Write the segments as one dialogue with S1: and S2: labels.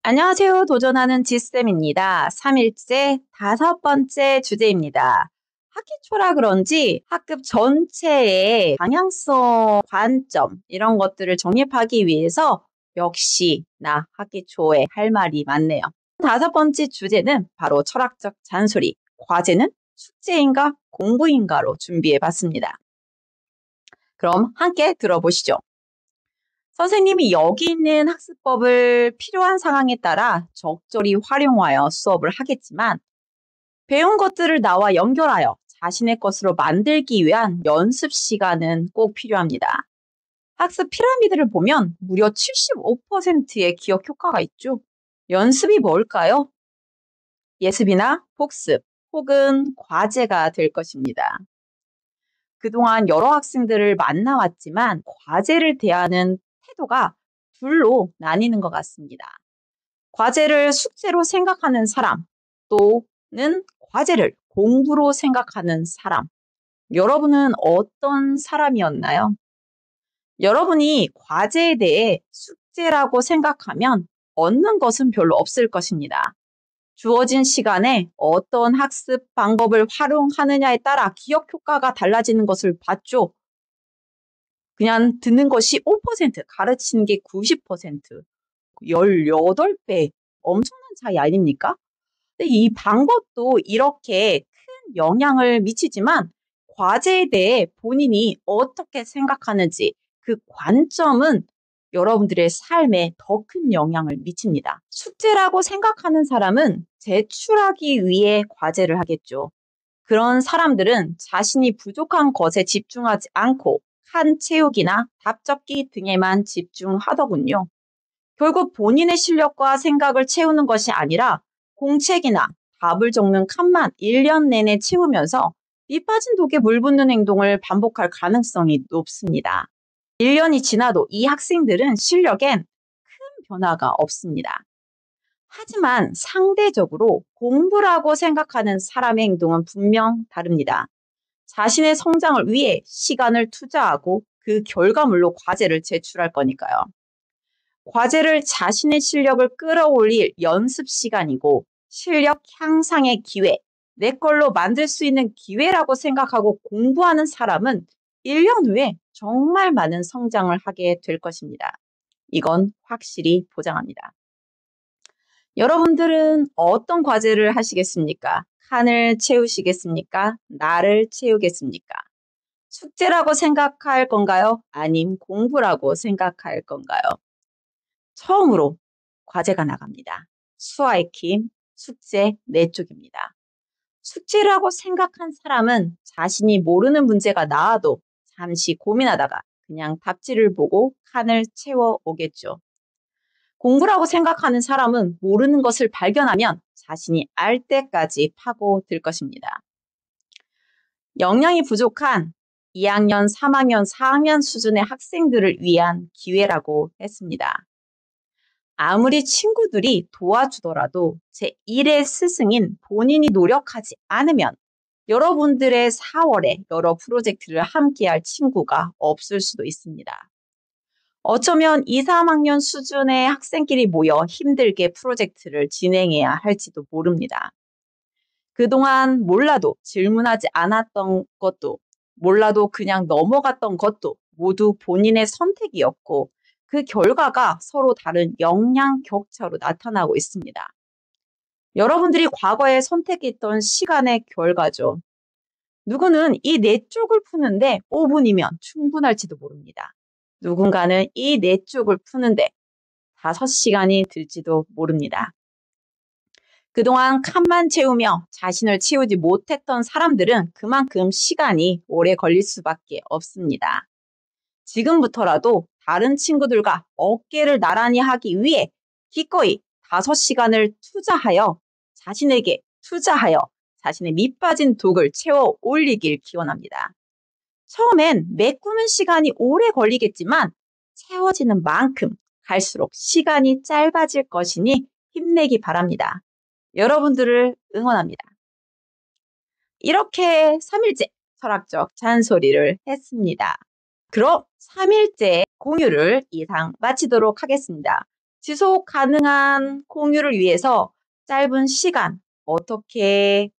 S1: 안녕하세요. 도전하는 지쌤입니다. 3일째 5번째 주제입니다. 학기초라 그런지 학급 전체의 방향성, 관점 이런 것들을 정립하기 위해서 역시 나 학기초에 할 말이 많네요. 5번째 주제는 바로 철학적 잔소리, 과제는 숙제인가 공부인가로 준비해봤습니다. 그럼 함께 들어보시죠. 선생님이 여기 있는 학습법을 필요한 상황에 따라 적절히 활용하여 수업을 하겠지만 배운 것들을 나와 연결하여 자신의 것으로 만들기 위한 연습 시간은 꼭 필요합니다. 학습 피라미드를 보면 무려 75%의 기억 효과가 있죠. 연습이 뭘까요? 예습이나 복습 혹은 과제가 될 것입니다. 그동안 여러 학생들을 만나왔지만 과제를 대하는 태도가 둘로 나뉘는 것 같습니다. 과제를 숙제로 생각하는 사람 또는 과제를 공부로 생각하는 사람. 여러분은 어떤 사람이었나요? 여러분이 과제에 대해 숙제라고 생각하면 얻는 것은 별로 없을 것입니다. 주어진 시간에 어떤 학습 방법을 활용하느냐에 따라 기억 효과가 달라지는 것을 봤죠. 그냥 듣는 것이 5%, 가르치는 게 90%, 18배, 엄청난 차이 아닙니까? 근데 이 방법도 이렇게 큰 영향을 미치지만 과제에 대해 본인이 어떻게 생각하는지 그 관점은 여러분들의 삶에 더 큰 영향을 미칩니다. 숙제라고 생각하는 사람은 제출하기 위해 과제를 하겠죠. 그런 사람들은 자신이 부족한 것에 집중하지 않고 칸 채우기나 답 적기 등에만 집중하더군요. 결국 본인의 실력과 생각을 채우는 것이 아니라 공책이나 답을 적는 칸만 1년 내내 채우면서 밑빠진 독에 물 붓는 행동을 반복할 가능성이 높습니다. 1년이 지나도 이 학생들은 실력엔 큰 변화가 없습니다. 하지만 상대적으로 공부라고 생각하는 사람의 행동은 분명 다릅니다. 자신의 성장을 위해 시간을 투자하고 그 결과물로 과제를 제출할 거니까요. 과제를 자신의 실력을 끌어올릴 연습 시간이고 실력 향상의 기회, 내 걸로 만들 수 있는 기회라고 생각하고 공부하는 사람은 1년 후에 정말 많은 성장을 하게 될 것입니다. 이건 확실히 보장합니다. 여러분들은 어떤 과제를 하시겠습니까? 칸을 채우시겠습니까? 나를 채우겠습니까? 숙제라고 생각할 건가요? 아님 공부라고 생각할 건가요? 처음으로 과제가 나갑니다. 수아의 숙제 4쪽입니다. 숙제라고 생각한 사람은 자신이 모르는 문제가 나와도 잠시 고민하다가 그냥 답지를 보고 칸을 채워 오겠죠. 공부라고 생각하는 사람은 모르는 것을 발견하면 자신이 알 때까지 파고들 것입니다. 역량이 부족한 2학년, 3학년, 4학년 수준의 학생들을 위한 기회라고 했습니다. 아무리 친구들이 도와주더라도 제1의 스승인 본인이 노력하지 않으면 여러분들의 4월에 여러 프로젝트를 함께할 친구가 없을 수도 있습니다. 어쩌면 2, 3학년 수준의 학생끼리 모여 힘들게 프로젝트를 진행해야 할지도 모릅니다. 그동안 몰라도 질문하지 않았던 것도 몰라도 그냥 넘어갔던 것도 모두 본인의 선택이었고 그 결과가 서로 다른 역량 격차로 나타나고 있습니다. 여러분들이 과거에 선택했던 시간의 결과죠. 누구는 이 4쪽을 푸는데 5분이면 충분할지도 모릅니다. 누군가는 이 4쪽을 푸는데 5시간이 들지도 모릅니다. 그동안 칸만 채우며 자신을 채우지 못했던 사람들은 그만큼 시간이 오래 걸릴 수밖에 없습니다. 지금부터라도 다른 친구들과 어깨를 나란히 하기 위해 기꺼이 5시간을 투자하여 자신에게 투자하여 자신의 밑빠진 독을 채워 올리길 기원합니다. 처음엔 메꾸는 시간이 오래 걸리겠지만 채워지는 만큼 갈수록 시간이 짧아질 것이니 힘내기 바랍니다. 여러분들을 응원합니다. 이렇게 3일째 철학적 잔소리를 했습니다. 그럼 3일째 공유를 이상 마치도록 하겠습니다. 지속 가능한 공유를 위해서 짧은 시간 어떻게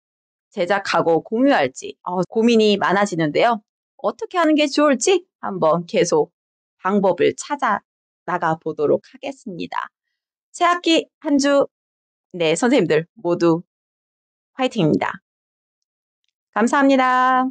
S1: 제작하고 공유할지 고민이 많아지는데요. 어떻게 하는 게 좋을지 한번 계속 방법을 찾아 나가 보도록 하겠습니다. 새학기 한 주, 네, 선생님들 모두 화이팅입니다. 감사합니다.